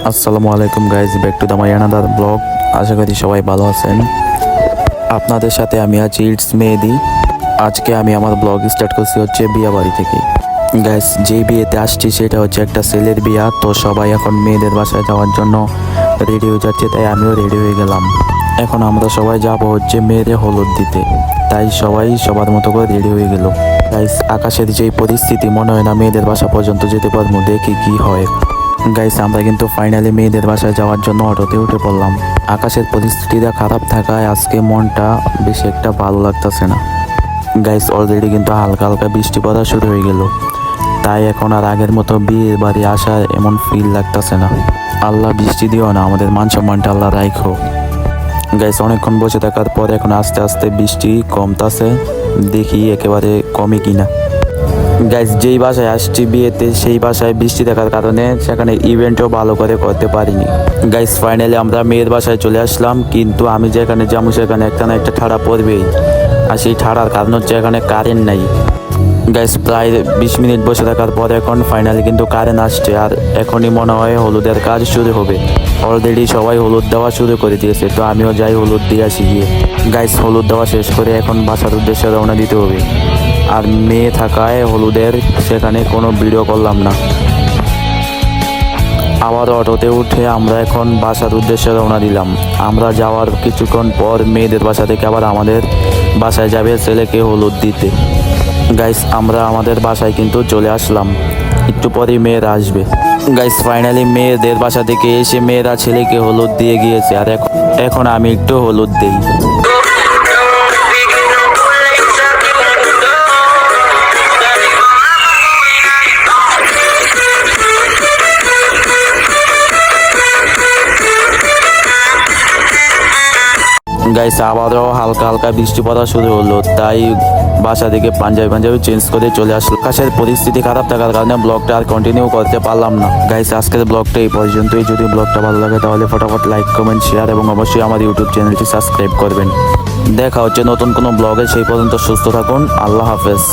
আসসালামু আলাইকুম guys, back to the my another blog. আশা করি সবাই ভালো আছেন। আপনাদের সাথে আমি আছি ইটস মেহেদি। আজকে আমি আমার ব্লগ স্টার্ট করছি হচ্ছে বিয়া বাড়ি থেকে। গাইজ, যেই বিয়েতে আসছি সেটা হচ্ছে একটা ছেলের বিয়া। তো সবাই এখন মেয়েদের বাসায় যাওয়ার জন্য রেডি হয়ে যাচ্ছে, তাই আমিও রেডি হয়ে গেলাম। এখন আমরা সবাই যাব হচ্ছে মেয়েদের হলুদ দিতে, তাই সবাই সবার মতো করে রেডি হয়ে গেল। গাইজ, আকাশের যেই পরিস্থিতি, মনে হয় না মেয়েদের বাসা পর্যন্ত যেতে পারবো, দেখি কি হয়। গাইস, আমরা কিন্তু ফাইনালি মেয়েদের বাসায় যাওয়ার জন্য অটোতে উঠে পড়লাম। আকাশের পরিস্থিতিটা খারাপ থাকায় আজকে মনটা বেশি একটা ভালো লাগতেছে না। গাইস, অলরেডি কিন্তু হালকা হালকা বৃষ্টি পড়া শুরু হয়ে গেল, তাই এখন আর আগের মতো বিয়ের বাড়ি আসার এমন ফিল লাগতেছে না। আল্লাহ বৃষ্টি দিও না, আমাদের মান সম্মানটা আল্লাহ রাখো। গাইস, অনেকক্ষণ বসে থাকার পর এখন আস্তে আস্তে বৃষ্টি কমতাছে, দেখি একেবারে কমে কিনা। গাইজ, যেই বাসায় আসছি বিয়েতে, সেই বাসায় বৃষ্টি থাকার কারণে সেখানে ইভেন্টও ভালো করে করতে পারিনি। গাইজ, ফাইনালি আমরা মেয়ের বাসায় চলে আসলাম, কিন্তু আমি যেখানে যাবো সেখানে একটা না একটা ঠাড়া পড়বেই। আর সেই ঠাড়ার কারণ হচ্ছে এখানে কারেন্ট নাই। গাইজ, প্রায় 20 মিনিট বসে থাকার পর এখন ফাইনালি কিন্তু কারেন্ট আসছে, আর এখনই মনে হয় হলুদের কাজ শুরু হবে। অলরেডি সবাই হলুদ দেওয়া শুরু করে দিয়েছে, তো আমিও যাই হলুদ দিয়ে আসি গিয়ে। গাইজ, হলুদ দেওয়া শেষ করে এখন বাসার উদ্দেশ্যে রওনা দিতে হবে। আর মেয়ে থাকায় হলুদের সেখানে কোনো ভিডিও করলাম না। আবার অটোতে উঠে আমরা এখন বাসার উদ্দেশ্যে রওনা দিলাম। আমরা যাওয়ার কিছুক্ষণ পর মেয়েদের বাসা থেকে আবার আমাদের বাসায় যাবে ছেলেকে হলুদ দিতে। গাইস, আমরা আমাদের বাসায় কিন্তু চলে আসলাম, একটু পরেই মেয়েরা আসবে। গাইস, ফাইনালি মেয়েদের বাসা থেকে এসে মেয়েরা ছেলেকে হলুদ দিয়ে গিয়েছে, আর এখন আমি একটু হলুদ দিই। গাইস, আবারও হালকা হালকা বৃষ্টি পড়া শুরু হলো, তাই বাসা থেকে পাঞ্জাবি চেঞ্জ করে চলে আসলো। আকাশের পরিস্থিতি খারাপ থাকার কারণে ব্লগটা আর কন্টিনিউ করতে পারলাম না। গাইস, আজকের ব্লগটা এই পর্যন্তই। যদি ব্লগটা ভালো লাগে তাহলে ফটাফট লাইক, কমেন্ট, শেয়ার এবং অবশ্যই আমার ইউটিউব চ্যানেলটি সাবস্ক্রাইব করবেন। দেখা হচ্ছে নতুন কোনো ব্লগে, সেই পর্যন্ত সুস্থ থাকুন। আল্লাহ হাফেজ।